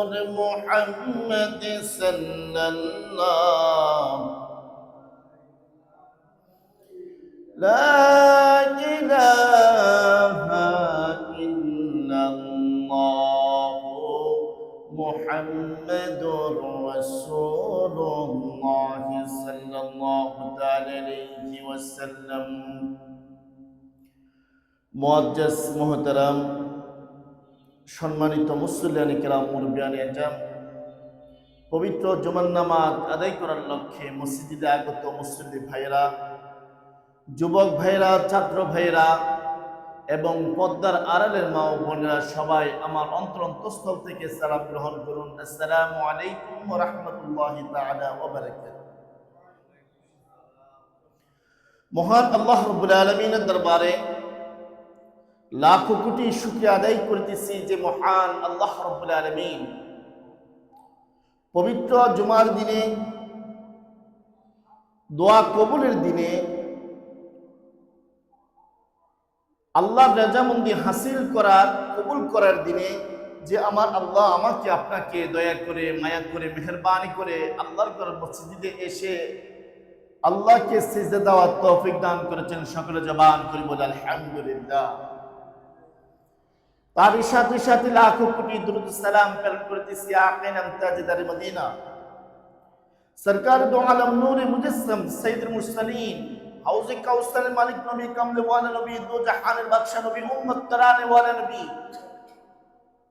নূর মুহাম্মদ সাল্লাল্লাহু লা ইলাহা ইল্লাল্লাহু মুহাম্মাদুর রাসূলুল্লাহ সাল্লাল্লাহু তাআলা আলাইহি ওয়াসাল্লাম। মুআজ্জাজ মুহতারাম, সম্মানিত মুসল্লিয়ানে কেরাম, মুরব্বিয়ানে আজম, পবিত্র জুমার নামাজ আদায় করার লক্ষ্যে মসজিদে আগত মুসল্লি ভাইয়েরা, যুবক ভাইয়েরা, ছাত্র ভাইয়েরা এবং পর্দার আড়ালের মা ও বোনেরা, সবাই আমার অন্তরস্থল থেকে সালাম গ্রহণ করুন। আসসালামু আলাইকুম ওয়া রাহমাতুল্লাহি তাআলা ওয়া বারাকাতুহু। মহান আল্লাহ রাব্বুল আলামিনের দরবারে লাখো কোটি শুকরিয়া আদায় করতেছি যে মহান আল্লাহ রাব্বুল আলামিন পবিত্র জুমার দিনে, দোয়া কবুলের দিনে, আল্লাহর রাজামন্দি হাসিল করার, কবুল করার দিনে যে আমার আল্লাহ আমাকে আপনাকে দয়া করে, মায়া করে, মেহেরবানি করে আল্লাহর ঘর মসজিদে এসে আল্লাহকে সিজদা দেওয়ার তৌফিক দান করেছেন। সকলে জবান করে বলে আলহামদুলিল্লাহ। তার সাথে সাথে লাখো কোটি দুরূদ সালাম প্রেরণ করতেছি আকিন আমতাজদার মদিনা, সরকার দো আলম নূরে মুজাসসাম সাইয়্যিদুল মুরসালিন, হাউজে কাউসার মালিক নবী, কামলে ওয়ালা নবী, দো জাহানের বাদশা নবী, উম্মত তরানে ওয়ালা নবী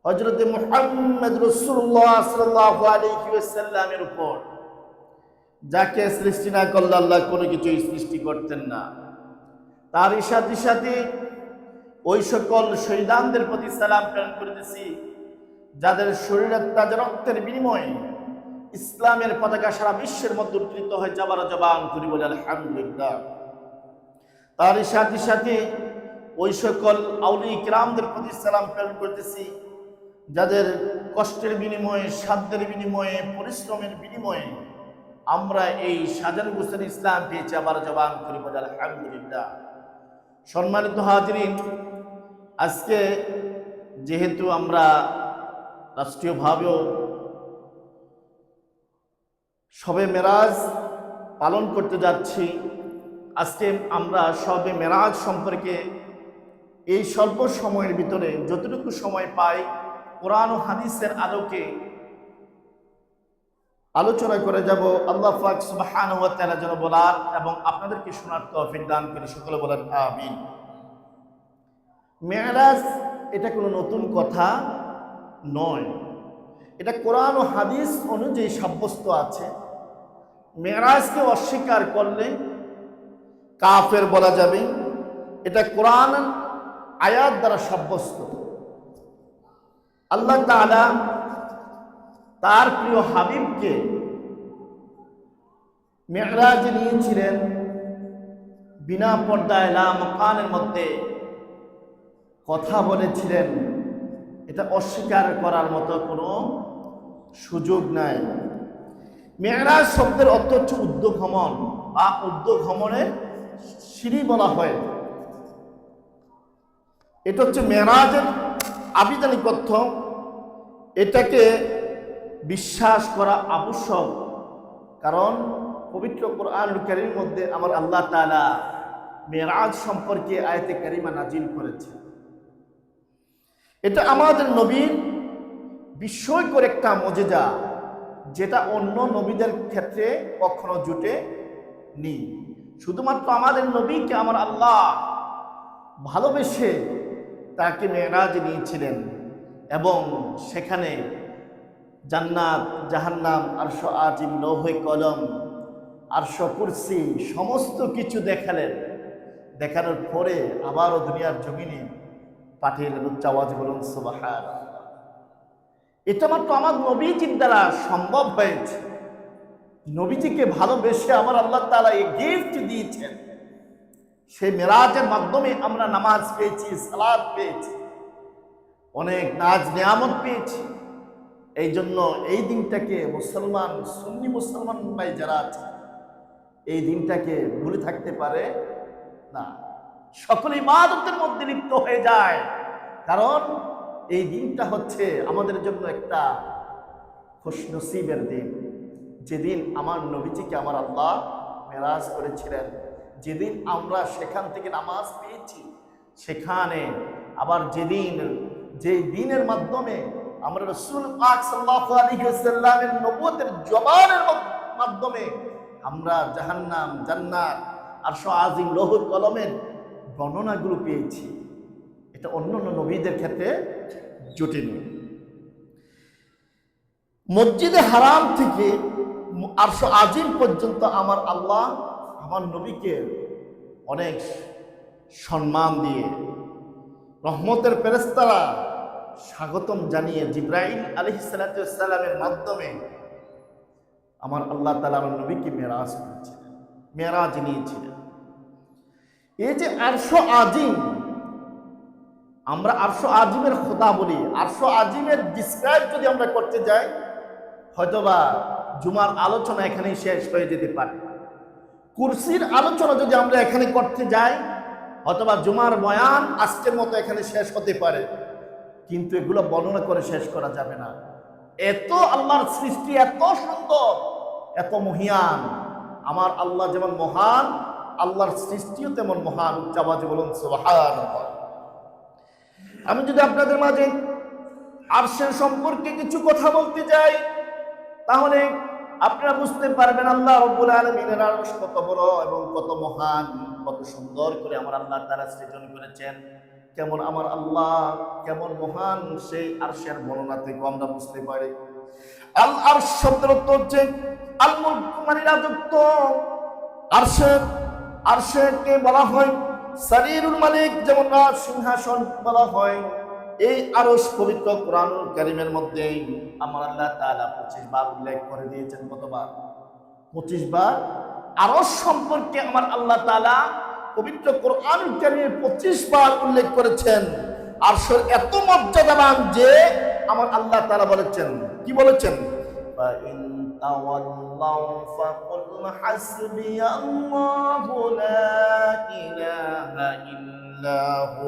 হযরত মুহাম্মদ রাসূলুল্লাহ সাল্লাল্লাহু আলাইহি ওয়াসাল্লামের উপর, যাকে সৃষ্টি না করলে আল্লাহ কোনো কিছুই সৃষ্টি করতেন না। তার সাথে সাথে ওই সকল শহীদানদের প্রতি সালাম প্রেরণ করতেছি যাদের শরীরের তাজা রক্তের বিনিময়ে ইসলামের পতাকা সারা বিশ্বের মধ্যে উত্তোলিত হয়ে যাবার জবান করি বলে আলহামদুলিল্লাহ। তার সাথে সাথে ওই সকল আউলিয়া কিরামদের প্রতি সালাম প্রেরণ করতেছি যাদের কষ্টের বিনিময়ে, সাধ্যের বিনিময়ে, পরিশ্রমের বিনিময়ে আমরা এই সাজান গোছানো ইসলাম পেয়েছি। আবার জবান করি বলে আলহামদুলিল্লাহ। সম্মানিত হাজিরিন, আজকে যেহেতু আমরা রাষ্ট্রীয়ভাবেও শবে মেরাজ পালন করতে যাচ্ছি, আজকে আমরা শবে মেরাজ সম্পর্কে এই স্বল্প সময়ের ভিতরে যতটুকু সময় পাই কোরআন ও হাদিসের আলোকে আলোচনা করে যাব। আল্লাহ পাক সুবহানাহু ওয়া তাআলা যেন বলার এবং আপনাদেরকে শোনার তৌফিক দান করে। সকলে বলেন আমিন। মেরাজ এটা কোনো নতুন কথা নয়, এটা কোরআন ও হাদিস অনুযায়ী সাব্যস্ত আছে। মেরাজকে অস্বীকার করলে কাফের বলা যাবে, এটা কোরআন আয়াত দ্বারা সাব্যস্ত। আল্লাহ তাআলা তার প্রিয় হাবিবকে মেরাজে নিয়েছিলেন, বিনা পর্দায় লা মাকানের মধ্যে কথা বলেছিলেন। এটা অস্বীকার করার মতো কোনো সুযোগ নাই। মেরাজ শব্দের অর্থ হচ্ছে ঊর্ধ্বগমন বা ঊর্ধ্বগমনের সিঁড়ি বলা হয়। এটা হচ্ছে মেরাজের আবিধানিক অর্থ। এটাকে বিশ্বাস করা আবশ্যক, কারণ পবিত্র কোরআনুল কারীমের মধ্যে আমার আল্লাহ তাআলা মেরাজ সম্পর্কে আয়াতে কারিমা নাজিল করেছেন। এটা আমাদের নবীর বিস্ময়কর একটা মুজিজা, যেটা অন্য নবীদের ক্ষেত্রে কখনো জুটে নি। শুধুমাত্র আমাদের নবীকে আমার আল্লাহ ভালোবেসে তাকে মেরাজ নিয়েছিলেন এবং সেখানে জান্নাত, জাহান্নাম, আরশ আজিম, লৌহে কলম, আরশ কুরসি সমস্ত কিছু দেখালেন। দেখানোর পরে আবারও দুনিয়ার জমিনে পাঠিয়ে উচ্চ আওয়াজে বলুন সুবহানাল্লাহ। এটা মাত্র আমার নবীজির দ্বারা সম্ভব হয়েছে। নবীজিকে ভালোবেসে আমার আল্লাহ তাআলা এই গিফট দিয়েছেন। সেই মেরাজের মাধ্যমে আমরা নামাজ পেয়েছি, সালাত পেয়েছি, অনেক নাজ নিয়ামত পেয়েছি। এই জন্য এই দিনটাকে মুসলমান, সুন্নি মুসলমান ভাই যারা আছে, এই দিনটাকে ভুলে থাকতে পারে না। সকল ইবাদতের মধ্যে লিপ্ত হয়ে যায়, কারণ এই দিনটা হচ্ছে আমাদের জন্য একটা খুশনসিবের দিন, যেদিন আমার নবীজিকে আমার আল্লাহ মেরাজ করেছিলেন, যেদিন আমরা সেখান থেকে নামাজ পেয়েছি, সেখানে আবার যে দিনের মাধ্যমে আমরা রাসূল পাক সাল্লাল্লাহু আলাইহি ওয়াসাল্লামের নবুয়তের জবানের মাধ্যমে আমরা জাহান্নাম, জান্নাত, আরশ আজিম, লৌহ কলমের বর্ণনাগুলো পেয়েছি। এটা অন্যান্য নবীদের ক্ষেত্রে জুটেনি। মসজিদে হারাম থেকে আরশ আজিম পর্যন্ত আমার আল্লাহ আমার নবীকে অনেক সম্মান দিয়ে রহমতের ফেরেশতারা স্বাগতম জানিয়ে জিবরাইল আলাইহিস সালাতু ওয়াস সালামের মাধ্যমে আমার আল্লাহ তাআলা আমার নবীকে মেরাজ করেছিলেন, মেরাজ নিয়েছিলেন। এই যে আরশ আজিম, আমরা আরশ আজিমের খোদা বলি, আরশ আজিমের ডিসক্রাইব যদি আমরা করতে যাই, হয়তোবা জুমার আলোচনা এখানেই শেষ হয়ে যেতে পারে। কুরসির আলোচনা যদি আমরা এখানে করতে যাই, অথবা জুমার বয়ান আজকের মতো এখানে শেষ হতে পারে, কিন্তু এগুলো বর্ণনা করে শেষ করা যাবে না। এত আল্লাহর সৃষ্টি এত সুন্দর, এত মহিয়ান। আমার আল্লাহ যেমন মহান, আল্লাহর সৃষ্টিও তেমন মহান। উচ্চ আওয়াজে বলুন সুবহানাল্লাহ। আমি যদি আপনাদের মাঝে আরশের সম্পর্কে কিছু কথা বলতে যাই, তাহলে আপনারা বুঝতে পারবেন আল্লাহ রাব্বুল আলামিনের আরশ কত বড় এবং কত মহান, কত সুন্দর করে আমার আল্লাহ তাআলা সৃজন করেছেন। কেমন আমার আল্লাহ কেমন মহান, সেই আরশের বর্ণনা থেকে আমরা বুঝতে পারি। আল আরশ শব্দের অর্থ হচ্ছে আল মুলক, মানে রাজত্ব। আরশকে বলা হয় সারিরুল মালিক, যেমন রাজ সিংহাসন বলা হয়। এই আরশ পবিত্র কোরআনুল কারীমের মধ্যে আমার আল্লাহ তাআলা 25 বার উল্লেখ করে দিয়েছেন। কতবার? 25 বার আরশ সম্পর্কে আমার আল্লাহ তাআলা পবিত্র কোরআনুল কারীমে 25 বার উল্লেখ করেছেন। আরশের এত মর্যাদাবান যে আমার আল্লাহ তাআলা বলেছেন, কি বলেছেন? ফা ইন তাওয়াল্লাউ ফাকুল হাসবিয়াল্লাহু লা ইলাহা ইল্লাহু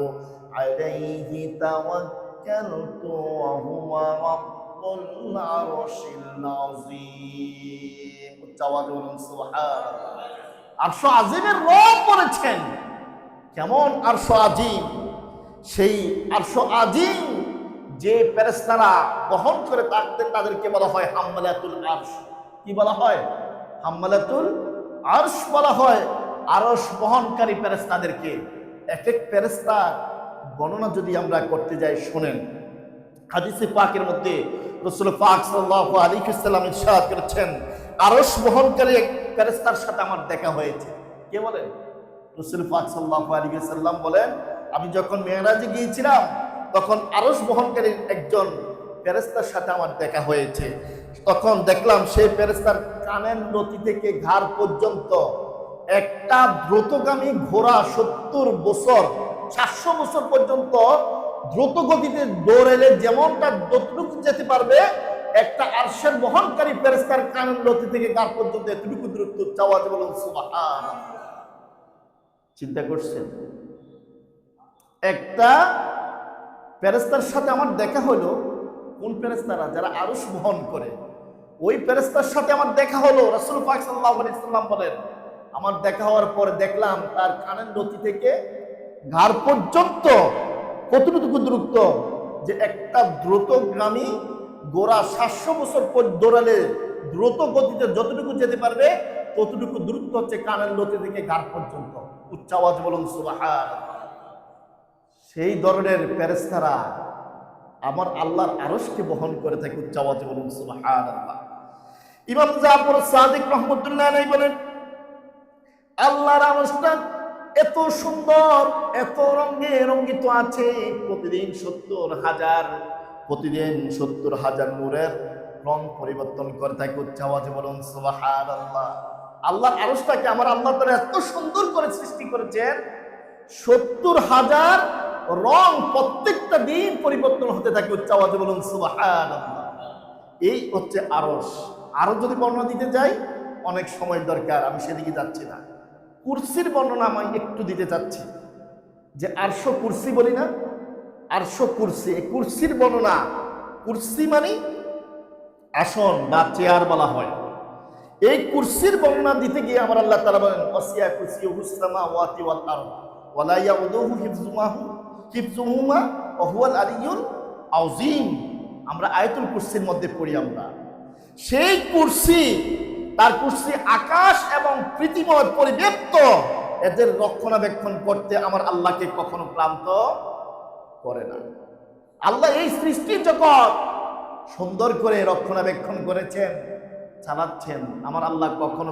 আলাইহি তাওয়াক্কালতু ওয়া হুয়া রাব্বুল আরশিল আযীম। উচ্চাওয়াজে বলুন সুবহানাল্লাহ। আরশ আজিমের রব বলেছেন। কেমন আরশ আজিম? সেই আরশ আজিম যে ফেরেশতারা বহন করে থাকতেন তাদেরকে বলা হয় হাম্মালাতুল আরশ। কি বলা হয়? হাম্মালাতুল আরশ বলা হয় আরশ বহনকারী ফেরেশতাদেরকে। এক এক ফেরেশতার বর্ণনা যদি আমরা করতে যাই, শুনেন। হাদিসে পাকের মধ্যে রাসূল পাক সাল্লাল্লাহু আলাইহি ওয়াসাল্লাম ইরশাদ করেছেন, আরশ বহনকারী এক ফেরেশতার সাথে আমার দেখা হয়েছে। কে বলেন? রাসূল পাক সাল্লাল্লাহু আলাইহি ওয়াসাল্লাম বলেন, আমি যখন মেরাজে গিয়েছিলাম তখন আরশ বহনকারী একজন ফেরেশতার সাথে আমার দেখা হয়েছে। তখন দেখলাম সেই ফেরেশতার কানের লতি থেকে ঘাড় পর্যন্ত একটা দ্রুতগামী ঘোড়া 70 বছর 700 বছর পর্যন্ত দ্রুত গতিতে দৌড়াইলে যেমনটা যতটুকু যেতে পারবে, একটা আরশের বহনকারী ফেরেশতার কানের লতি থেকে ঘাড় পর্যন্ত এতটুকু দূরত্ব। চাওয়াজে বলুন সুবহানাল্লাহ। চিন্তা করছেন? একটা ফেরেশতার সাথে আমার দেখা হলো। কোন ফেরেশতারা? যারা আরশ বহন করে, ওই ফেরেশতার সাথে আমার দেখা হলো। রাসূল পাক সাল্লাল্লাহু আলাইহি ওয়াসাল্লাম বলেন, আমার দেখা হওয়ার পরে দেখলাম তার কানের লতি থেকে ঘাড় পর্যন্ত কতটুকু দূরত্ব, যে একটা দ্রুতগামী ঘোড়া 700 বছর পর দৌড়ালে দ্রুত গতিতে যতটুকু যেতে পারবে ততটুকু দূরত্ব হচ্ছে কানের লতি থেকে ঘাড় পর্যন্ত। উচ্চ আওয়াজ বলুন সুবহানাল্লাহ। সেই ধরনের ফেরেশতারা আমার আল্লাহর আরশকে বহন করে থাকে। উচ্চ আওয়াজে বলুন সুবহানাল্লাহ। ইমাম জাফর সাদিক রাহমাতুল্লাহ আলাইহি বলেন, আল্লাহর আরশটা এত সুন্দর, এত রঙে রঙ্গিত আছে, প্রতিদিন 70,000 নূরের রং পরিবর্তন করে থাকে। উচ্চ আওয়াজে বলুন সুবহানাল্লাহ। আল্লাহর আরশটাকে আমার আল্লাহ তাআলা এত সুন্দর করে সৃষ্টি করেছেন, 70,000 রং প্রত্যেকটা দিন পরিবর্তন হতে থাকে। উচ্চ আওয়াজে বলুন সুবহানাল্লাহ। এই হচ্ছে আরশ। আরো যদি বর্ণনা দিতে যাই অনেক সময় দরকার, আমি সেদিকে যাচ্ছি না। কুরসির বর্ণনা আমি একটু দিতে চাচ্ছি। যে আরশ কুরসি বলি না, আরশ কুরসি, এই কুরসির বর্ণনা। কুরসি মানে আসন বা চেয়ার বলা হয়। এই কুরসির বর্ণনা দিতে গিয়ে আমার আল্লাহ তাআলা বলেন ওয়াসিয়া কুরসিয়ুহুস সামাওয়াতি ওয়াল আরদ ওয়ালা ইয়াউদুহু হিফযুহুমা ওয়া হুয়াল আলিয়্যুল আযীম। আমরা আয়াতুল কুরসির মধ্যে পড়ি আমরা, সেই কুরসি, তার কুরসি আকাশ এবং পৃথিবীময় পরিব্যাপ্ত, এদের রক্ষণাবেক্ষণ করতে আমার আল্লাহকে কখনো ক্লান্ত করে না। আল্লাহ এই সৃষ্টির জগৎ সুন্দর করে রক্ষণাবেক্ষণ করেছেন, চালাচ্ছেন। আমার আল্লাহ কখনো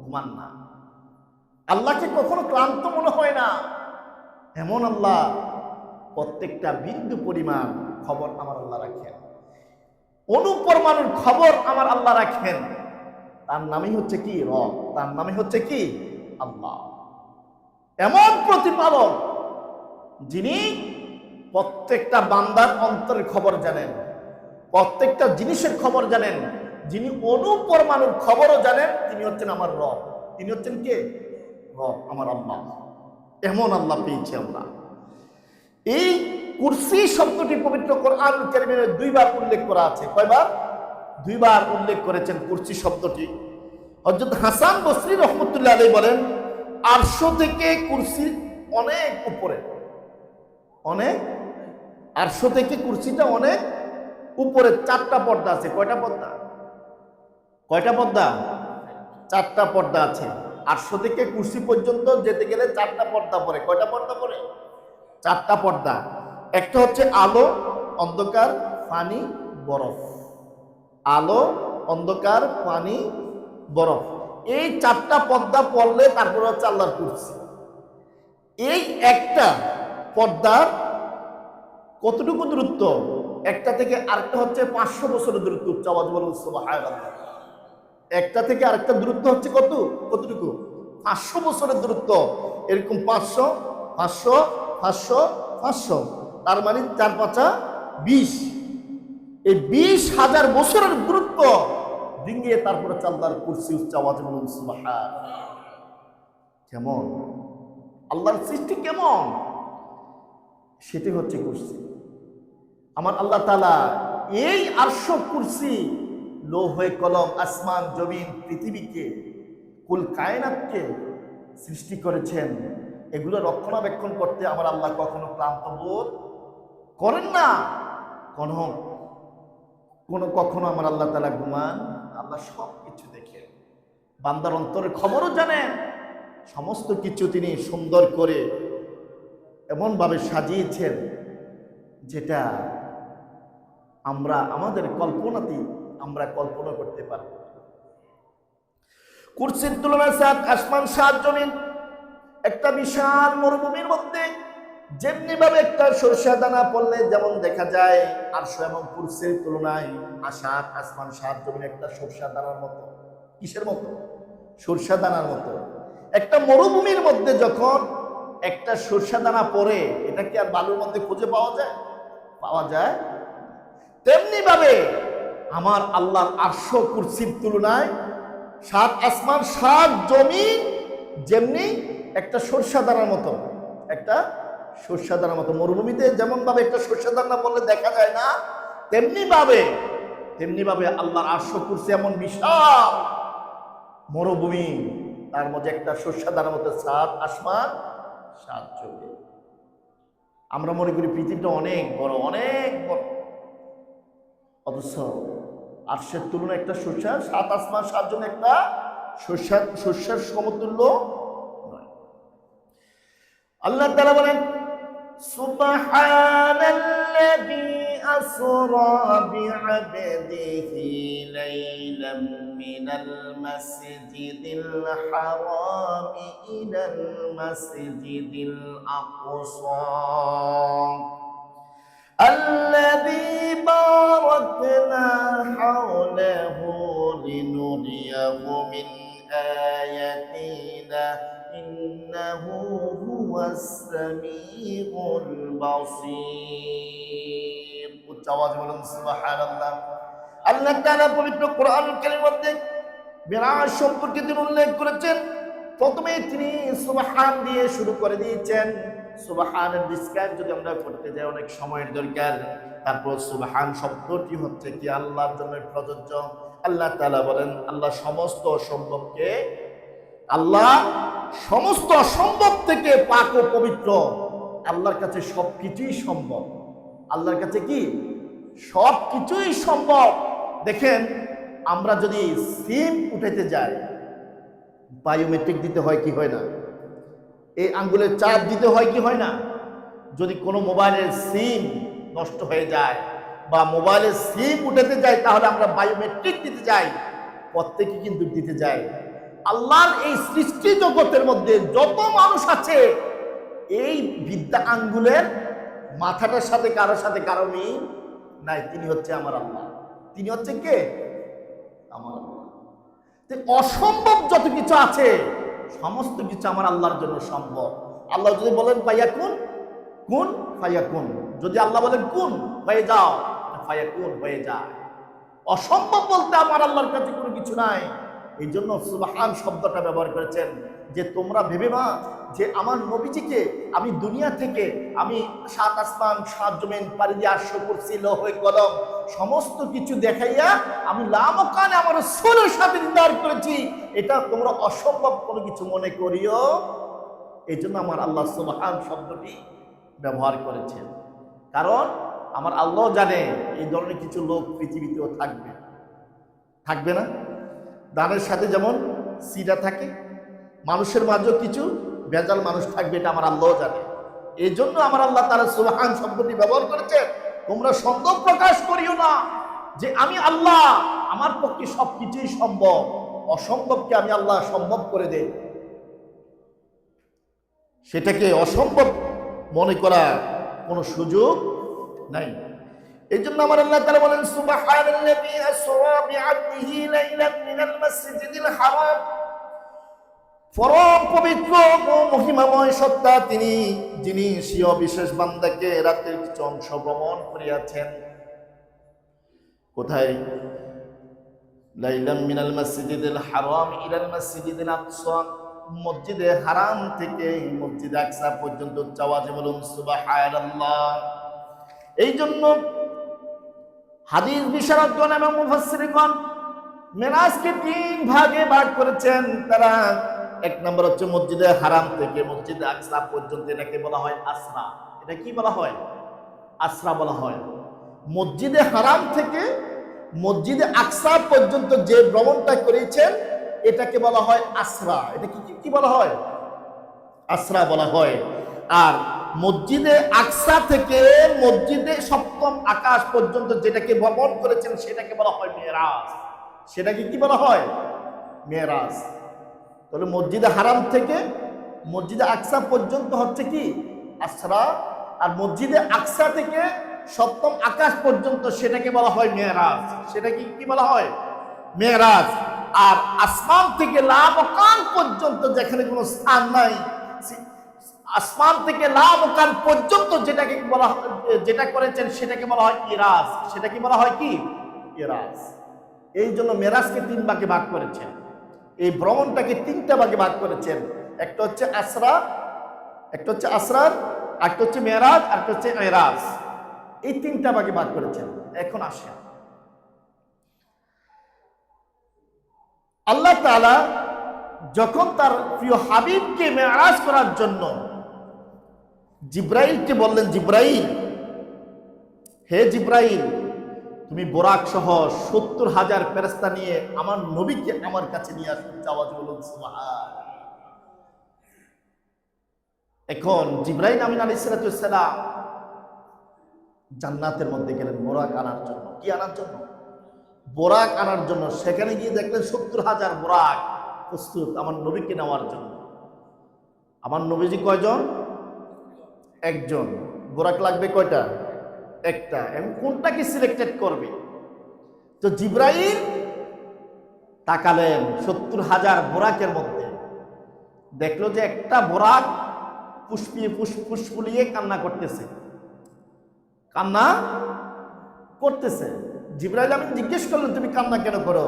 ঘুমান না, আল্লাহকে কখনো ক্লান্ত মনে হয় না। এমন আল্লাহ প্রত্যেকটা বিন্দু পরিমাণ খবর আমার আল্লাহ রাখেন, অনুপরমাণুর খবর আমার আল্লাহ রাখেন। তার নামই হচ্ছে কি? রব। তার নামই হচ্ছে কি? আল্লাহ। এমন প্রতিপালক যিনি প্রত্যেকটা বান্দার অন্তরের খবর জানেন, প্রত্যেকটা জিনিসের খবর জানেন, যিনি অনুপরমাণুর খবরও জানেন, তিনি হচ্ছেন আমার রব। তিনি হচ্ছেন কে? রব, আমার আল্লাহ। এমন আল্লাহ পেয়েছি আমরা। এই কুরসি শব্দটি পবিত্র কোরআন কারীমে 2 বার উল্লেখ করা আছে। কয়বার? 2 বার উল্লেখ করেছেন কুরসি শব্দটি। হযরত হাসান বসরি রাহমাতুল্লাহ আলাইহি বলেন, আরশ থেকে কুরসি অনেক উপরে, অনেক, আরশ থেকে কুরসিটা অনেক উপরে। 4টা পর্দা আছে। কয়টা পর্দা? কয়টা পর্দা? 4টা পর্দা আছে। আরশ থেকে কুরসি পর্যন্ত যেতে গেলে 4টা পর্দা পড়ে। কয়টা পর্দা পড়ে? 4টা পর্দা। একটা হচ্ছে আলো, অন্ধকার, পানি, বরফ। আলো, অন্ধকার, পানি, বরফ, এই 4টা পর্দা পড়লে তারপরে হচ্ছে আল্লাহর কুরসি। এই একটা পর্দার কতটুকু দূরত্ব? একটা থেকে আরেকটা হচ্ছে 500 বছরের দূরত্ব। উচ্চ আওয়াজ বলুন সুবহানাল্লাহ। একটা থেকে আরেকটা দূরত্ব হচ্ছে কতটুকু? 500 বছরের দূরত্ব। এরকম 500 500 500 500, তার মানে 4 5 20। এই 20,000 বছরের দূরত্ব ডিঙ্গিয়ে তারপরে আল্লাহর কুরসি। উচ্চ আওয়াজ বলুন সুবহানাল্লাহ। কেমন আল্লাহর সৃষ্টি, কেমন! সেটি হচ্ছে কুরসি। আমার আল্লাহ তাআলা এই আরশ, কুরসি, লৌহে কলম, আসমান, জমিন, পৃথিবীকে, কুল কায়নাতকে সৃষ্টি করেছেন। এগুলো রক্ষণাবেক্ষণ করতে আমার আল্লাহ কখনো ক্লান্ত বোধ করেন না। কখনো আমার আল্লাহ তাআলা ঘুমান। আল্লাহ সব কিছু দেখেন, বান্দার অন্তরের খবরও জানেন। সমস্ত কিছু তিনি সুন্দর করে এমনভাবে সাজিয়েছেন যেটা আমরা আমাদের কল্পনাতে আমরা কল্পনা করতে পারব। কুরসির তুলনায় 7 আসমান 7 জমিন। একটা বিশাল মরুভূমির মধ্যে যেমনি ভাবে একটা সরষা দানা পড়লে যেমন দেখা যায়, আরশ এবং কুরসির তুলনায় 7 আসমান 7 জমিন একটা সরষা দানার মতো। কিসের মতো? সরষা দানার মতো। একটা মরুভূমির মধ্যে যখন একটা সরষা দানা পড়ে, এটা কি আর বালুর মধ্যে খুঁজে পাওয়া যায়? পাওয়া যায়। তেমনি ভাবে আমার আল্লাহর আরশ কুরসির তুলনায় 7 আসমান 7 জমিন যেমনি একটা সরষা দানার মতো, একটা সরষা দানার মতো। মরুভূমিতে যেমন ভাবে একটা সরষা দানা বললে দেখা যায় না, তেমনি ভাবে আল্লাহর আরশ কুরসি এমন বিশাল মরুভূমি, তার মধ্যে একটা সরষা দানার মতো 7 আসমান 7 জমিন। আমরা মনে করি পৃথিবীটা অনেক বড়, অনেক বড়, অথচ আরশের তুলনায় একটা সরষা, 7 আসমান 7 জমিন একটা সরষার সমতুল্য নয়। আল্লাহ তাআলা বলেন, সুবহানাল্লাযী আসরা বি'আবদিহি লাইলাম মিনাল মাসজিদিল হারামি ইলাল মাসজিদিল আকসা الذي باركنا حوله لنريه من آياتنا إنه هو السميع البصير। উচ্চাওয়াজ বলুন সুবহানাল্লাহ। আল্লাহ তাআলা পবিত্র কোরআনুল কারীমের মধ্যে মিরাজ সম্পর্কে তিনি উল্লেখ করেছেন। প্রথমে তিনি সুবহান দিয়ে শুরু করে দিয়েছেন। সুবহানের ডিসক্রাইব যদি আমরা করতে যাই অনেক সময়ের দরকার। তারপর সুবহান শব্দটি হচ্ছে কি আল্লাহর জন্য প্রযোজ্য। আল্লাহ তাআলা বলেন আল্লাহ সমস্ত অসম্ভবকে, আল্লাহ সমস্ত অসম্ভব থেকে পাক ও পবিত্র। আল্লাহর কাছে সবকিছুই সম্ভব। আল্লাহর কাছে কি সবকিছুই সম্ভব। দেখেন আমরা যদি সিম উঠাইতে যাই, বায়োমেট্রিক দিতে হয় কি হয় না? এই আঙ্গুলের চাপ দিতে হয় কি হয় না? যদি কোনো মোবাইলের সিম নষ্ট হয়ে যায় বা মোবাইলের সিম উঠাতে যায়, তাহলে আমরা বায়োমেট্রিক দিতে যাই, প্রত্যেকে কিন্তু দিতে যায়। আল্লাহর এই সৃষ্টি জগতের মধ্যে যত মানুষ আছে, এই বিদ্যা আঙ্গুলের মাথাটার সাথে কারোর সাথে কারো মিল নাই। তিনি হচ্ছে আমার আল্লাহ। তিনি হচ্ছে কে? আমার আল্লাহ। অসম্ভব যত কিছু আছে সমস্ত কিছু আমার আল্লাহর জন্য সম্ভব। আল্লাহ যদি বলেন ফায়াকুন, কুন ফায়াকুন। যদি আল্লাহ বলেন কুন হয়ে যাও, ফায়াকুন হয়ে যায়। অসম্ভব বলতে আমার আল্লাহর কাছে কোনো কিছু নাই। এই জন্য সুবহান শব্দটা ব্যবহার করেছেন যে তোমরা ভেবে না যে আমার নবীজিকে আমি দুনিয়া থেকে আমি 7 আসমান 7 জমিন পাড়ি দিয়ে আসো করছি, লৌহে কলম সমস্ত কিছু দেখাইয়া আমি লামকানে আমার রাসূলের সাথে দিদার করেছি, এটা তোমরা অসম্ভব কোনো কিছু মনে করিও। এই জন্য আমার আল্লাহ সুবহান শব্দটি ব্যবহার করেছেন। কারণ আমার আল্লাহ জানে এই ধরনের কিছু লোক পৃথিবীতেও থাকবে, থাকবে না? দানের সাথে যেমন সিরা থাকে, মানুষের মাঝেও কিছু বেজাল মানুষ থাকবে, এটা আমার আল্লাহ জানে। এই জন্য আমার আল্লাহ তাআলা সুবহান শব্দটি ব্যবহার করেছেন। তোমরা সন্দেহ প্রকাশ করিও না যে আমি আল্লাহ, আমার পক্ষে সবকিছুই সম্ভব, অসম্ভবকে আমি আল্লাহ সম্ভব করে দেই। সেটাকে অসম্ভব মনে করার কোনো সুযোগ নাই। এই জন্য আমার আল্লাহ তাআলা বলেন সুবহানাল্লাযী আসরা বিআবদিহি লাইলান মিনাল মাসজিদিল হারাম। পরম পবিত্র ও মহিমাময় সত্তা তিনি, যিনি স্বীয় বিশেষ বান্দাকে রাতের কিছু অংশ ভ্রমণ করিয়াছেন। কোথায়? লাইলান মিনাল মাসজিদিল হারাম ইলাল মাসজিদিল আকসা। মসজিদে হারাম থেকে মসজিদে আকসা পর্যন্ত যাওয়া। বলুন সুবহানাল্লাহ। এই জন্য হাদিস বিশারদগণ এবং মুফাসসিরগণ মেরাজকে 3 ভাগে ভাগ করেছেন। তারা এক নম্বর হচ্ছে মসজিদে হারাম থেকে মসজিদে আকসা পর্যন্ত, এটাকে বলা হয় আসরা। এটা কি বলা হয়? আসরা বলা হয়। মসজিদে হারাম থেকে মসজিদে আকসা পর্যন্ত যে ভ্রমণটা করেছেন এটাকে বলা হয় আসরা। এটা কি বলা হয়? আসরা বলা হয়। আর মসজিদে আকসা থেকে মসজিদে সপ্তম আকাশ পর্যন্ত যেটাকে ভ্রমণ করেছেন সেটাকে বলা হয় মেরাজ। সেটাকে কি বলা হয়? মেরাজ। তাহলে মসজিদে হারাম থেকে মসজিদে আকসা পর্যন্ত হচ্ছে কি? আসরা। আর মসজিদে আকসা থেকে সপ্তম আকাশ পর্যন্ত সেটাকে বলা হয় মেরাজ। সেটাকে কি বলা হয়? মেরাজ। আর আসমান থেকে লামকান পর্যন্ত যেখানে কোনো স্থান নাই, আসমান থেকে লামকান পর্যন্ত যেটাকে বলা, যেটা করেছেন সেটাকে বলা হয় ইরাজ। সেটাকে বলা হয় কি? ইরাজ। এই জন্য মেরাজকে 3 ভাগে ভাগ করেছেন। এই ভ্রমণটাকে 3টা ভাগে ভাগ করেছেন। একটা হচ্ছে আসরা, একটা হচ্ছে আসরার, একটা হচ্ছে মেরাজ, আর একটা হচ্ছে ইরাজ। এই 3টা ভাগে ভাগ করেছেন। এখন আসে আল্লাহ তাআলা যখন তার প্রিয় হাবিবকে মেরাজ করার জন্য জিব্রাইলকে বললেন, জিব্রাইল, হে জিব্রাইল, তুমি বোরাক সহ 70,000 ফেরেশতা নিয়ে আমার নবীকে আমার কাছে নিয়ে আসুন। আওয়াজ বলুন সুবহান। এখন জিব্রাইল আমিন আলাইহিস সালাম জান্নাতের মধ্যে গেলেন বোরাক আনার জন্য। কি আনার জন্য? বোরাক আনার জন্য। সেখানে গিয়ে দেখলেন 70,000 বোরাক প্রস্তুত আমার নবীকে নেওয়ার জন্য। আমার নবীজি কয়জন? একজন। বোরাক লাগবে কয়টা? একটা। এবং কোনটাকে সিলেক্টেড করবে? তো জিব্রাইল তাকালেন 70,000 বোরাকের মধ্যে, দেখলো যে একটা বোরাক ফুসফুলিয়ে কান্না করতেছে, কান্না করতেছে। জিব্রাইল আমিন জিজ্ঞেস করলেন, তুমি কান্না কেন করো?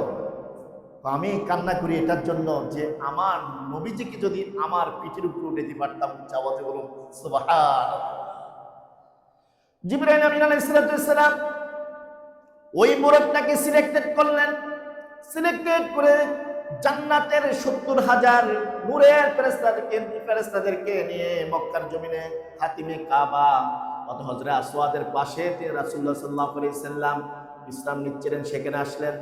আমি কান্না করি এটার জন্য যে আমার নবীজিকে যদি আমার পিঠের উপর উঠে দিতে পারতাম। আওয়াজে বলুন সুবহানাল্লাহ। জিবরাইল আমিন আলাইহিস সালাম ওই বুরাকটাকে সিলেক্টেড করলেন। সিলেক্টেড করে জান্নাতের 70,000 নূরের ফেরেশতাদেরকে নিয়ে মক্কার জমিনে খাতিমে কাবা অর্থাৎ হযরত আসওয়াদের পাশে তিনি রাসূলুল্লাহ সাল্লাল্লাহু আলাইহি সাল্লাম বিশ্রাম নিচ্ছিলেন, সেখানে আসলেন।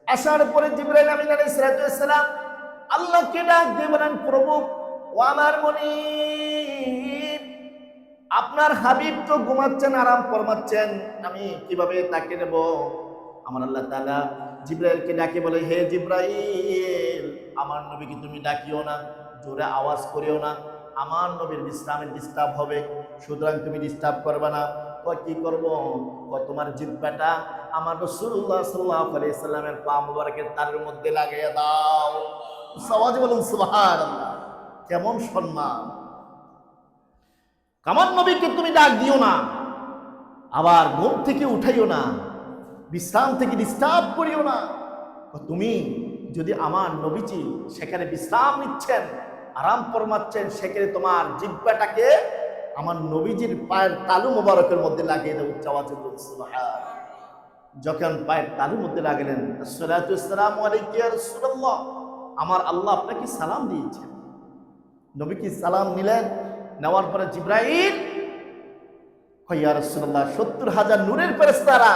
আসার পরে জিবরাইল আমিন আলাইহিস সালাম আল্লাহকে ডাক দিয়ে বলেন, প্রভু ও আমার মুনিব, আপনার হাবিব তো ঘুমাচ্ছেন, আরাম ফরমাচ্ছেন, আমি কিভাবে তাকে নেব? আমার আল্লাহ তাআলা জিবরাইলকে ডাকে বলে, হে জিবরাইল, আমার নবীকে তুমি ডাকিও না, জোরে আওয়াজ করিও না, আমার নবীর বিশ্রামে ডিস্টার্ব হবে, সুতরাং তুমি ডিস্টার্ব করবে না। কয় কি করব? কয় তোমার জিহ্বাটা আমার রাসূলুল্লাহ সাল্লাল্লাহু আলাইহি সাল্লামের পা মুবারকের তারের মধ্যে লাগিয়ে দাও। আওয়াজে বলুন সুবহানাল্লাহ। কেমন সম্মান! আমার নবীকে তুমি ডাক দিও না, আবার ঘুম থেকে উঠাইও না, বিশ্রাম থেকে ডিস্টার্ব করিও না। তুমি যদি আমার নবীজি সেখানে বিশ্রাম নিচ্ছেন, আরাম ফরমাচ্ছেন, সেখানে তোমার জিহ্বাটাকে আমার নবীজির পায়ের তালু মোবারকের মধ্যে লাগিয়ে দেব। আওয়াজে বলুন সুবহানাল্লাহ। যখন পায়ের তালুর মধ্যে লাগালেন, আসসালাতু ওয়াসসালামু আলাইকা ইয়া রাসূলুল্লাহ, আমার আল্লাহ আপনাকে সালাম দিয়েছেন। নবী কি সালাম নিলেন, নেওয়ার পরে জিবরাইল কয়, ইয়া রাসূলুল্লাহ, 70,000 নূরের ফেরেশতারা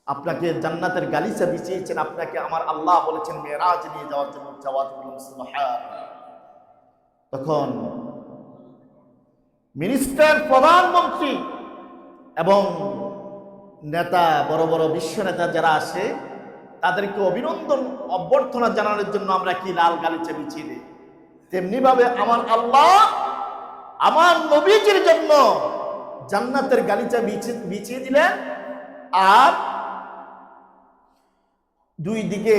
আপনাকে জান্নাতের গালিচা বিছিয়েছেন, আপনাকে আমার আল্লাহ বলেছেন মেরাজ নিয়ে যাওয়ার জন্য। আওয়াজ বলুন সুবহানাল্লাহ। তখন মিনিস্টার, প্রধানমন্ত্রী এবং নেতা, বড় বড় বিশ্ব নেতা যারা আসে, তাদেরকে অভিনন্দন অভ্যর্থনা জানানোর জন্য আমরা কি লাল গালিচা বিছিয়ে দিই, তেমনি ভাবে আমার আল্লাহ আমার নবীজির জন্য জান্নাতের গালিচা বিছিয়ে দিলেন। আর দুই দিকে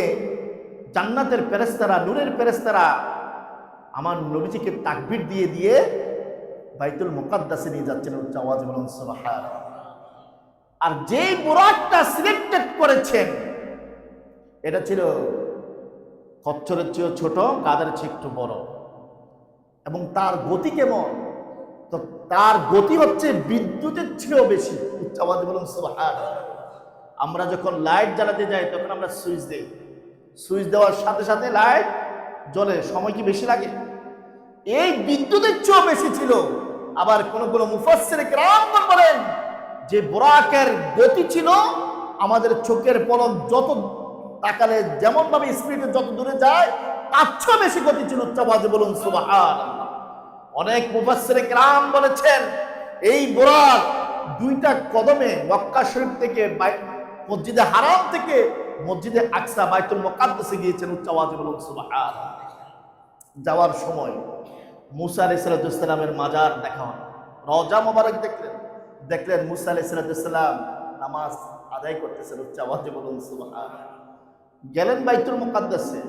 জান্নাতের ফেরেশতারা, নূরের ফেরেশতারা আমার নবীজিকে তাকবীর দিয়ে দিয়ে বাইতুল মুকাদ্দাসে নিয়ে যাচ্ছেন। আওয়াজ বলুন সুবহানাল্লাহ। আর যেই বুরাকটা সিলেক্টেড করেছেন, এটা ছিল কচ্ছরের চেয়েও ছোট, গাধার চেয়ে একটু বড়, এবং তার গতি কেমন? তো তার গতি হচ্ছে বিদ্যুতের চেয়েও বেশি। আওয়াজ বলুন সুবহানাল্লাহ। আমরা যখন লাইট জ্বালাতে যাই তখন আমরা সুইচ দেই, সুইচ দেওয়ার সাথে সাথে লাইট জ্বলে, সময় কি বেশি লাগে? এই বিদ্যুতের চেয়েও বেশি ছিল। আবার কোন কোন মুফাসসির কিরামগণ বলেন যে বুরাকের গতি ছিল আমাদের চোখের পলক যত তাকালে যেমন ভাবে স্পিডে যত দূরে যায়, তার চেয়ে বেশি গতি ছিল। আওয়াজে বলুন সুবহানাল্লাহ। অনেক মুফাসসির কিরাম বলেছেন এই বুরাক দুইটা কদমে মক্কা শরীফ থেকে মসজিদে হারাম থেকে মসজিদে আকসা বাইতুল মুকাদ্দাসে গিয়েছেন। আওয়াজে বলুন সুবহানাল্লাহ। যাওয়ার সময় মুসা আলাইহিস সালামের মাজার দেখা হয়, রওজা মোবারক দেখলেন মুসা আলাইহিস সালাম নামাজ আদায় করতেছেন। আওয়াজে বলুন সুবহানাল্লাহ। গেলেন বাইতুল মুকাদ্দাসে।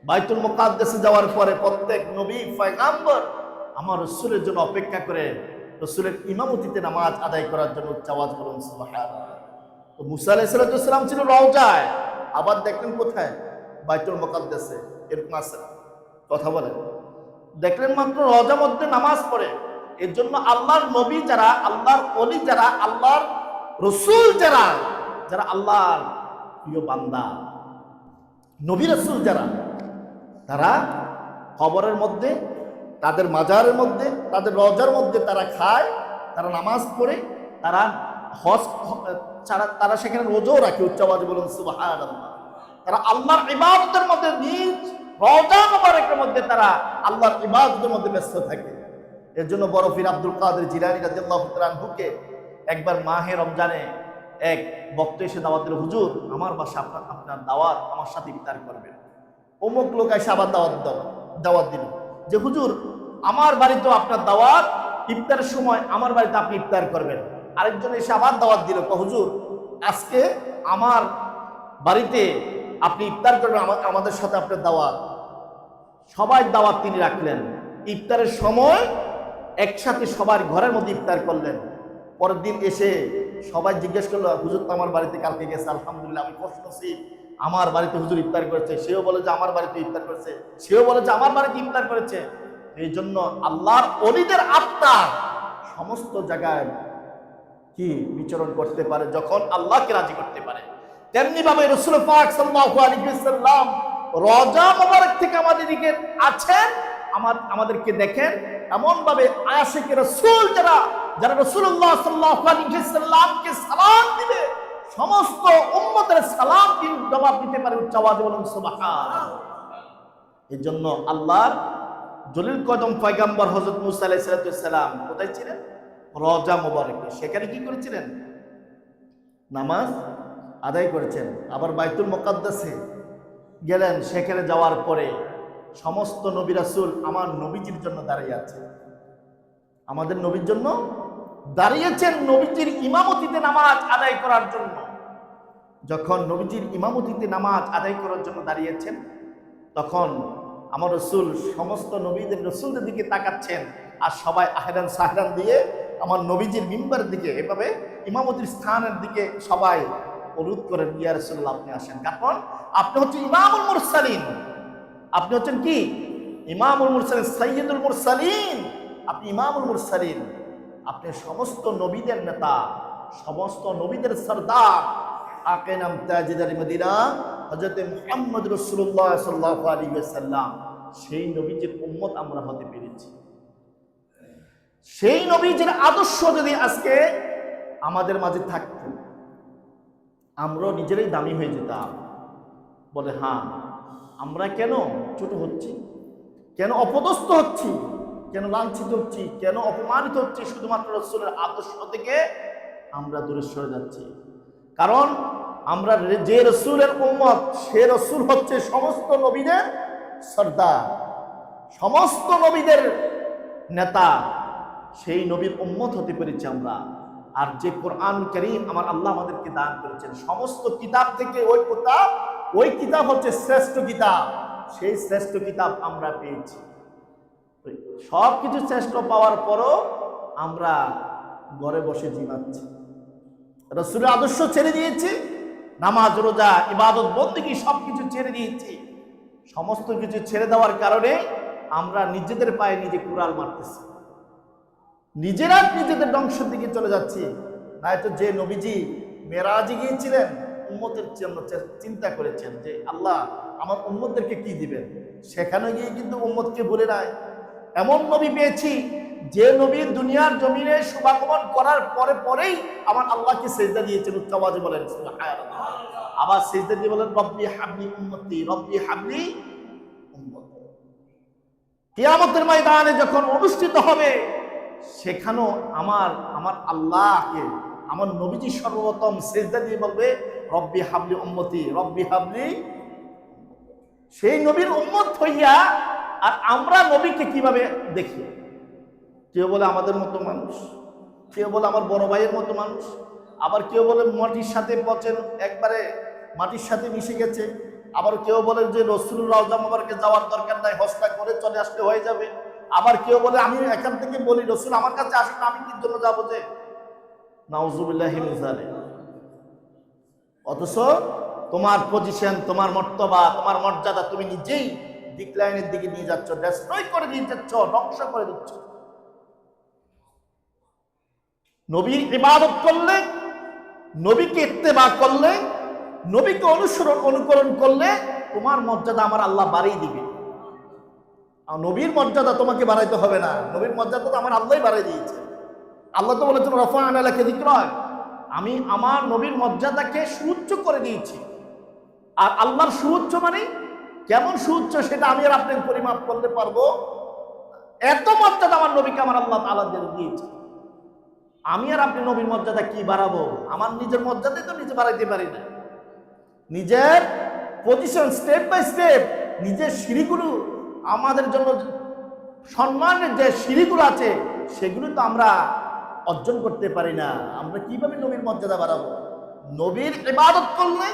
বাইতুল মুকাদ্দাসে যাওয়ার পরে প্রত্যেক নবী পয়গম্বর আমার রাসূলের জন্য অপেক্ষা করে রাসূলের ইমামতিতে নামাজ আদায় করার জন্য। আওয়াজ বলুন সুবহানাল্লাহ। তো মুসা আলাইহিস সালাম ছিল রওজায়, আবার দেখলেন কোথায়? বাইতুল মুকাদ্দাসে। এরকম আছে কথা বলেন, দেখলেন মাত্র রওজার মধ্যে নামাজ পড়ে। এর জন্য আল্লাহর নবী যারা, আল্লাহর ওলি যারা, আল্লাহর রাসূল যারা, যারা আল্লাহর প্রিয় বান্দা, নবী রাসূল যারা, তারা কবরের মধ্যে, তাদের মাজারের মধ্যে, তাদের রওজার মধ্যে তারা খায়, তারা নামাজ পড়ে, তারা হজ, তারা সেখানে রোজাও রাখে। আওয়াজে বলুন সুবহানাল্লাহ। তারা আল্লাহর ইবাদতের মধ্যে, নিজ রওজা মুবারকের মধ্যে তারা আল্লাহর ইবাদতের মধ্যে ব্যস্ত থাকে। এর জন্য বড় পীর আব্দুল কাদের জিলানী রাদিয়াল্লাহু তাআলা আনহুকে একবার মাহে রমজানে এক বক্তা এসে দাওয়াত দিল, হুজুর আমার বাসা আপনার দাওয়াত, আমার সাথে ইফতার করবেন। অমুক লোক এসে আবার দাওয়াত দিল যে হুজুর আমার বাড়িতেও আপনার দাওয়াত, ইফতারের সময় আমার বাড়িতে আপনি ইফতার করবেন। আরেকজন এসে আবার দাওয়াত দিল, হুজুর আজকে আমার বাড়িতে আপনি ইফতার করবেন, আমাদের সাথে আপনার দাওয়াত। সবাই দাওয়াত তিনি রাখলেন। ইফতারের সময় একসাথে সবার ঘরের মধ্যে ইফতার করলেন। পরের দিন এসে সবাই জিজ্ঞেস করলো, হুজুর তো আমার বাড়িতে কালকে গেছে, আলহামদুলিল্লাহ আমি খুশি নসিব, আমার বাড়িতে হুজুর ইফতার করেছে। সেও বলে যে আমার বাড়িতে ইফতার করেছে, সেও বলে যে আমার বাড়িতে ইফতার করেছে। এই জন্য আল্লাহর ওলিদের আত্মা সমস্ত জায়গায় কি বিচরণ করতে পারে যখন আল্লাহকে রাজি করতে পারে। তেমনি ভাবে রাসূল পাক সাল্লাল্লাহু আলাইহি ওয়াসাল্লাম রওজা মুবারক থেকে আমাদের দিকে আছেন, আমাদেরকে দেখেন। এমন ভাবে আশিকে রাসূল যারা রাসূলুল্লাহ সাল্লাল্লাহু আলাইহি ওয়াসাল্লামকে সালাম দিবে, সমস্ত উম্মতের সালাম তিনি জবাব দিতে পারে। উচ্চ আওয়াজে বলুন সুবহানাল্লাহ। এই জন্য আল্লাহর জলিল কদম পয়গম্বর হযরত মুসা আলাইহিস সালাম কোথায় ছিলেন? রওজা মুবারকে। সেখানে কি করেছিলেন? নামাজ আদায় করেছেন। আবার বাইতুল মুকাদ্দাসে গেলেন। সেখানে যাওয়ার পরে সমস্ত নবী রাসূল আমার নবীজির জন্য দাঁড়িয়ে আছে, আমাদের নবীর জন্য দাঁড়িয়েছেন, নবীজির ইমামতিতে নামাজ আদায় করার জন্য। যখন নবীজির ইমামতিতে নামাজ আদায় করার জন্য দাঁড়িয়েছেন, তখন আমার রাসূল সমস্ত নবীদের রাসূলদের দিকে তাকাচ্ছেন, আর সবাই আহরান সাহরান দিয়ে আমার নবীজির মিম্বারের দিকে এভাবে ইমামতির স্থানের দিকে সবাই অনুরোধ করেন, ইয়া রাসূলুল্লাহ আপনি আসেন, কারণ আপনি হচ্ছেন ইমামুল মুরসালিন। আপনি হচ্ছেন কি? ইমামুল মুরসালিন, সাইয়্যিদুল মুরসালিন। আপনি ইমামুল মুরসালিন, আপনি সমস্ত নবীদের নেতা, সমস্ত নবীদের সরদার, আকে নাম তাজদার মদিনা হযরত মুহাম্মদ রাসূলুল্লাহ সাল্লাল্লাহু আলাইহি ওয়াসাল্লাম। সেই নবীজির উম্মত আমরা হতে পেরেছি। সেই নবীজির আদর্শ যদি আজকে আমাদের মাঝে থাকতো, আমরা নিজেরাই দামি হয়ে যেতাম। বলে হ্যাঁ, আমরা কেন ছোট হচ্ছি, কেন অপদস্থ হচ্ছি, কেন লাঞ্ছিত হচ্ছি, কেন অপমানিত হচ্ছি? শুধুমাত্র রাসূলের আদর্শ থেকে আমরা দূরে সরে যাচ্ছি। কারণ আমরা যে রাসূলের উম্মত, সে রাসূল হচ্ছে সমস্ত নবীদের সরদার, সমস্ত নবীদের নেতা। সেই নবীর উম্মত হতে পেরেছি আমরা। আর যে কোরআন কারীম আমার আল্লাহ আমাদেরকে দান করেছেন, সমস্ত কিতাব থেকে ওই কিতাব হচ্ছে শ্রেষ্ঠ কিতাব। সেই শ্রেষ্ঠ কিতাব আমরা পেয়েছি। সব কিছু শ্রেষ্ঠ পাওয়ার পরও আমরা ঘরে বসে জিমাচ্ছি, রাসূলের আদর্শ ছেড়ে দিয়েছি, নামাজ রোজা ইবাদত বন্দেগী সবকিছু ছেড়ে দিয়েছি। সমস্ত কিছু ছেড়ে দেওয়ার কারণে আমরা নিজেদের পায়ে নিজে কুড়াল মারতেছি, নিজেরা নিজেদের ধ্বংসের দিকে চলে যাচ্ছি। নয়তো যে নবীজি মেরাজে গিয়েছিলেন, উম্মতের জন্য চিন্তা করেছেন যে আল্লাহ আমার উম্মতদেরকে কি দিবেন, সেখানে গিয়ে কিন্তু উম্মতকে বলে নাই। এমন নবী পেয়েছি যে নবী দুনিয়ার জমিনে শুভাগমন করার পরেই আমার আল্লাহকে সিজদা দিয়েছেন। উচ্চ আওয়াজে বলেন সুবহানাল্লাহ। আবার সিজদা দিয়ে বলেন রব্বি হাবলি উম্মতি, রব্বি হাবলি উম্মতি। কিয়ামতের ময়দানে যখন অনুষ্ঠিত হবে, সেখানেও আমার আল্লাহকে আমার নবীজি সর্বপ্রথম সিজদা দিয়ে বলবে রব্বি হাবলি উম্মতি, রব্বি হাবলি। সেই নবীর উম্মত হইয়া আর আমরা নবীকে কিভাবে দেখি? কেউ বলে আমাদের মতো মানুষ, কেউ বলে আমার বড় ভাইয়ের মতো মানুষ, আবার কেউ বলে মাটির সাথে পচেন, একবারে মাটির সাথে মিশে গেছে। আবার কেউ বলে যে রাসূলুর রওজা মুবারকে যাওয়ার দরকার নাই, হজটা করে চলে আসলে হয়ে যাবে। আবার কেউ বলে আমি এখান থেকে বলি রাসূল আমার কাছে আসেন, আমি কি জন্য যাবো? যে নাউযুবিল্লাহি মিন যালিক। অথচ তোমার পজিশন, তোমার মর্তবা, তোমার মর্যাদা তুমি নিজেই ডিক্লাইনের দিকে নিয়ে যাচ্ছ, ডেস্ট্রয় করে দিয়ে যাচ্ছ, ধ্বংস করে দিচ্ছ। নবীর ইবাদত করলে, নবীকে ইত্তেবা করলে, নবীকে অনুকরণ করলে তোমার মর্যাদা আমার আল্লাহ বাড়িয়ে দিবে। আর নবীর মর্যাদা তোমাকে বাড়াইতে হবে না, নবীর মর্যাদা তো আমার আল্লাহই বাড়াই দিয়েছে। আল্লাহ তো বলেছেন রাফা'না লাকা যিকরাক, আমি আমার নবীর মর্যাদাকে সুউচ্চ করে দিয়েছি। আর আল্লাহর সুউচ্চ মানে কেমন সুউচ্চ সেটা আমি আর আপনি পরিমাপ করতে পারবো? এত মর্যাদা আমার নবীকে আমার আল্লাহ তাআলা দিয়েছে। আমি আর আপনি নবীর মর্যাদা কি বাড়াবো? আমার নিজের মর্যাদাই তো নিজে বাড়াইতে পারি না। নিজের পজিশন স্টেপ বাই স্টেপ, নিজের সিঁড়িগুলো, আমাদের জন্য সম্মানের যে সিঁড়িগুলো আছে সেগুলো তো আমরা অর্জন করতে পারি না। আমরা কিভাবে নবীর মর্যাদা বাড়াবো? নবীর ইবাদত করলে,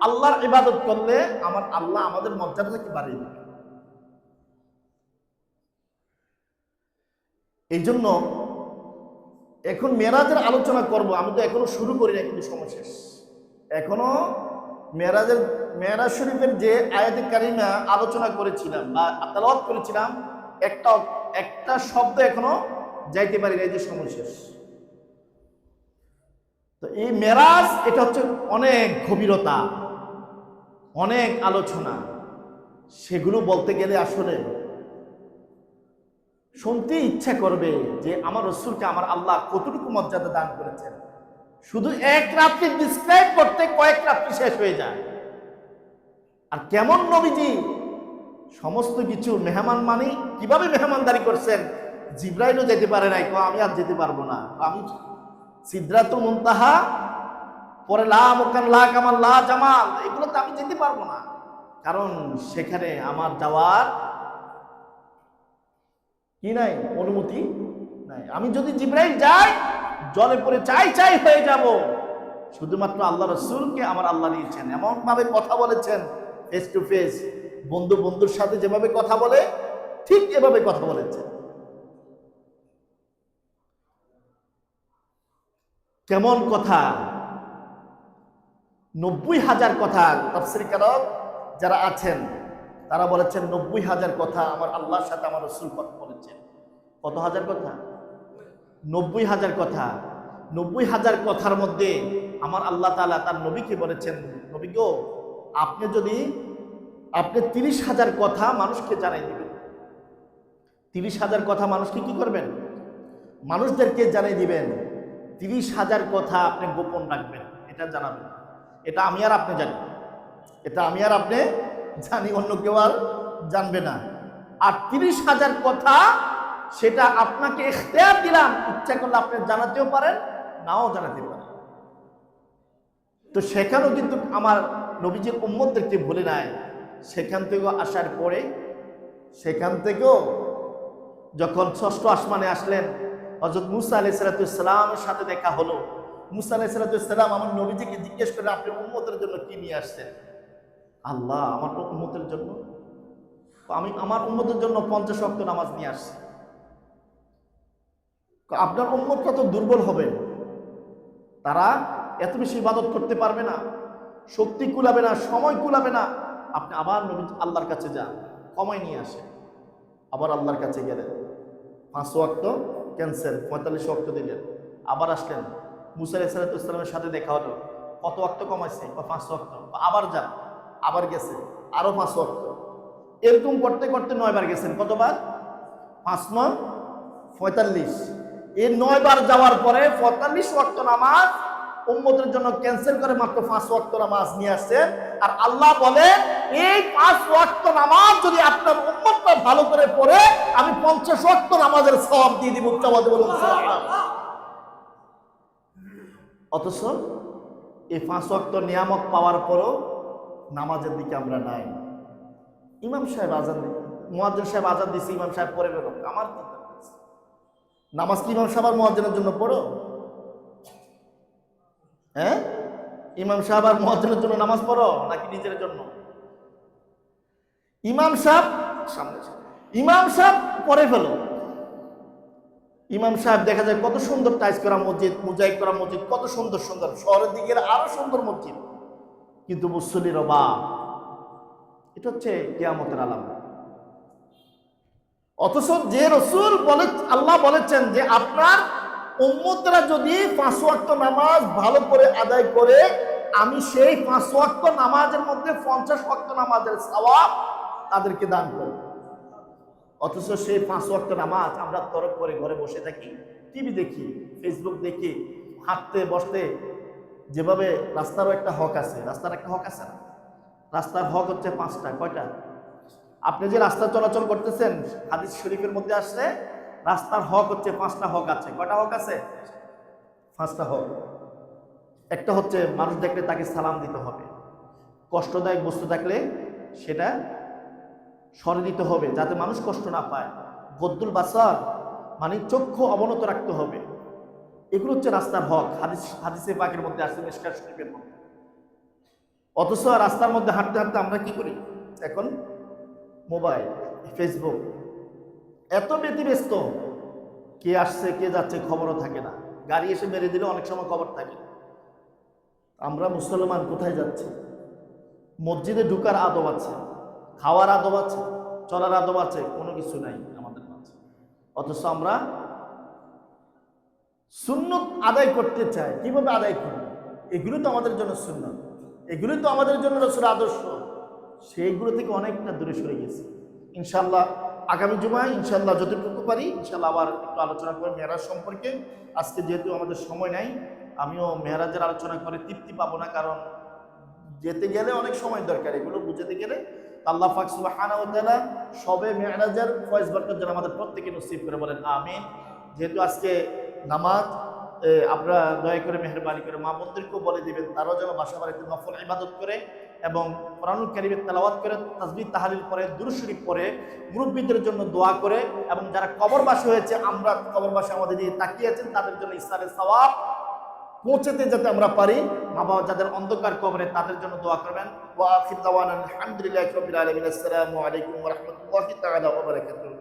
আল্লাহর ইবাদত করলে আমার আল্লাহ আমাদের মর্যাদাকে বাড়িয়ে দেবে। এই জন্য এখন মেরাজের আলোচনা করব। আমি তো এখনো শুরু করি না, কিন্তু সময় শেষ। এখনো মেরাজ শরীফের যে আয়াতে কারিমা আলোচনা করেছিলাম বা তেলাওয়াত করেছিলাম, একটা শব্দ এখনো যাইতে পারি না, এই যে সময় শেষ। তো এই মেরাজ এটা হচ্ছে অনেক গভীরতা, অনেক আলোচনা, সেগুলো বলতে গেলে আসলে শুনতে ইচ্ছা করবে যে আমার রাসূলকে আমার আল্লাহ কতটুকু মর্যাদা দান করেছেন। শুধু এক রাত্রি ডিসক্রাইব করতে কয়েক রাত্রি শেষ হয়ে যায়। আর কেমন নবীজি সমস্ত কিছু মেহমান মানে কিভাবে মেহমানদারি করছেন, জিবরাইলও যেতে পারে নাই, আমি আর যেতে পারবো না, আমি সিদরাতুল মুনতাহা পরে লা মুকান লা কামাল লা জামাল, এগুলোতে আমি যেতে পারবো না, কারণ সেখানে আমার যাওয়ার কি নাই, অনুমতি নাই। আমি যদি জিবরাইল যাই জলে পড়ে চাই চাই হয়ে যাব। শুধুমাত্র আল্লাহ রাসূলকে আমার আল্লাহ দিয়েছেন, এমন ভাবে কথা বলেছেন ফেস টু ফেস, বন্ধু বন্ধুর সাথে যেভাবে কথা বলে ঠিক এভাবে কথা বলেছেন। কেমন কথা, 90,000 কথা। তাফসীরকারক যারা আছেন তারা বলেছেন 90,000 কথা আমার আল্লাহর সাথে আমার রাসূল কথা বলেছেন। কত হাজার কথা? 90,000 কথা। 90,000 কথার মধ্যে আমার আল্লাহ তাআলা তার নবীকে বলেছেন, নবী গো, আপনি 30,000 কথা মানুষকে জানাই দিবেন। 30,000 কথা মানুষকে কি করবেন? মানুষদেরকে জানাই দিবেন। 30,000 কথা আপনি গোপন রাখবেন, এটা জানাবেন। এটা আমি আর আপনি জানি, এটা আমি আর আপনি জানি, অন্য কেউ আর জানবে না। আর 30,000 কথা সেটা আপনাকে ইখতিয়ার দিলাম, ইচ্ছা করলে আপনি জানাতেও পারেন, নাও জানাতে পারেন। তো সেখানেও কিন্তু আমার নবীজির উম্মতদেরকে ভুলে নাই। সেখান থেকেও আসার পরে, সেখান থেকেও যখন ষষ্ঠ আসমানে আসলেন, হযরত মুসা আলাইহিস সালামের সাথে দেখা হলো। মুসা আলাইহিস সালাম আমার নবীজিকে জিজ্ঞেস করে, আপনি উম্মতের জন্য কি নিয়ে আসছেন? আল্লাহ, আমার উম্মতের জন্য, আমি আমার উম্মতের জন্য 50 ওয়াক্ত নামাজ নিয়ে আসছি। আপনার উম্মত কত দুর্বল হবে, তারা এত বেশি ইবাদত করতে পারবে না, শক্তি কুলাবে না, সময় কুলাবে না। আপনি আবার নবী আল্লাহর কাছে যান, কমাই নিয়ে আসেন। আবার আল্লাহর কাছে গেলেন, 5 ওয়াক্ত ক্যান্সেল, 45 ওয়াক্ত দিলেন। আবার আসলেন, মুসা আলাইহিস সালামের সাথে দেখা হলো, কত ওয়াক্ত কমাইছে? 5 ওয়াক্ত। আবার যান, আবার গেছে, আরো 5 ওয়াক্ত। এরকম করতে করতে 9 বার গেছেন। কতবার? 5 9 45। এই 9 বার যাওয়ার পরে 45 ওয়াক্ত নামাজ উম্মতের জন্য ক্যান্সেল করে মাত্র 5 ওয়াক্ত নামাজ নিয়ে আসছেন। আর আল্লাহ বলে, এই 5 ওয়াক্ত নামাজ যদি আপনার উম্মতটা ভালো করে পড়ে, আমি 50 ওয়াক্ত নামাজের সওয়াব দিয়ে দিব। বলুন সুবহানাল্লাহ। অথচ এই 5 ওয়াক্ত নিয়ামত পাওয়ার পরও নামাজের দিকে আমরা নাই। ইমাম সাহেব আজান দিচ্ছে, মুয়াজ্জিন সাহেব আজান দিচ্ছে, ইমাম সাহেব পড়ে বেরো, আমার কি নামাজ কি ইমাম সাহেব আর মুয়াজ্জিনের জন্য পড়ো? হ্যাঁ, ইমাম সাহেব আর মুয়াজ্জিনের জন্য নামাজ পড়ো নাকি নিজের জন্য? ইমাম সাহেব সামনে, ইমাম সাহেব পড়ে ফেলো। ইমাম সাহেব দেখা যায় কত সুন্দর টাইস করা মসজিদ, মোজাইক করা মসজিদ, কত সুন্দর সুন্দর, শহরের দিকের আরো সুন্দর মসজিদ, কিন্তু মুসল্লির অভাব। এটা হচ্ছে কিয়ামতের আলামত। অথচ যে রাসূল বলে, আল্লাহ বলেছেন যে আপনার উম্মতরা যদি 5 ওয়াক্ত নামাজ ভালো করে আদায় করে, আমি সেই 5 ওয়াক্ত নামাজের মধ্যে 50 ওয়াক্ত নামাজের সওয়াব তাদেরকে দান করব। অথচ সেই 5 ওয়াক্ত নামাজ আমরা তরক করে ঘরে বসে থাকি, টিভি দেখি, ফেসবুক দেখি, হাঁটতে বসতে। যেভাবে রাস্তারও একটা হক আছে, রাস্তার একটা হক আছে না? রাস্তার হক হচ্ছে 5টা। কয়টা? আপনি যে রাস্তা চলাচল করতেছেন, হাদিস শরীফের মধ্যে আসছে রাস্তার হক হচ্ছে 5টা হক আছে। কয়টা হক আছে? 5টা হক। একটা হচ্ছে মানুষ দেখলে তাকে সালাম দিতে হবে, কষ্টদায়ক বস্তু থাকলে সেটা সরে দিতে হবে যাতে মানুষ কষ্ট না পায়। গদ্দুল বাসার মানে চক্ষু অবনত রাখতে হবে। এগুলো হচ্ছে রাস্তার হক, হাদিসে পাকের মধ্যে আসছে, মিশকাত শরীফের মধ্যে। অথচ রাস্তার মধ্যে হাঁটতে হাঁটতে আমরা কি করি? এখন মোবাইল, ফেসবুক, এত ব্যতিব্যস্ত, কে আসছে কে যাচ্ছে খবরও থাকে না। গাড়ি এসে মেরে দিলে অনেক সময় খবর থাকে। আমরা মুসলমান কোথায় যাচ্ছি? মসজিদে ঢুকার আদব আছে, খাওয়ার আদব আছে, চলার আদব আছে, কোনো কিছু নাই আমাদের মাঝে। অথচ আমরা সুন্নত আদায় করতে চায়, কিভাবে আদায় করবে? এগুলো তো আমাদের জন্য সুন্নত, এগুলো তো আমাদের জন্য রাসূলের আদর্শ, সেইগুলো থেকে অনেকটা দূরে সরে গেছে। ইনশাআল্লাহ আগামী জুমায় ইনশাআল্লাহ যতটুকু পারি ইনশাআল্লাহ আবার একটু আলোচনা করব মেরাজ সম্পর্কে। আজকে যেহেতু আমাদের সময় নাই, আমিও মেরাজের আলোচনা করে তৃপ্তি পাবো না, কারণ যেতে গেলে অনেক সময় দরকার, এগুলো বুঝতে গেলে। আল্লাহ পাক সুবহানাহু ওয়া তাআলা সবে মেরাজের ফয়েজ বরকত যেন আমাদের প্রত্যেকে নসিব করে, বলেন আমিন। যেহেতু আজকে নামাজ, আপনারা দয়া করে মেহরবানি করে মা বোনদেরকেও বলে দিবেন তারাও যেন বাসা বাড়িতে নফল ইবাদত করে এবং কোরআনুল কারীমের তেলাওয়াত করে, তাসবিহ তাহলিল পরে, দুরূদ শরীফ পড়ে, মুরব্বীদের জন্য দোয়া করে, এবং যারা কবরবাসী হয়েছে, আমরা কবরবাসী আমাদের দিকে তাকিয়ে আছেন, তাদের জন্য ইসলামের সওয়াব পৌঁছাতে যাতে আমরা পারি। মা বাবা যাদের অন্ধকার কবরে, তাদের জন্য দোয়া করবেন। ওয়া আখির দাওয়ানা আলহামদুলিল্লাহি রাব্বিল আলামিন। আসসালামু আলাইকুম ওয়া রাহমাতুল্লাহি তাআলা ওয়া বারাকাতুহু।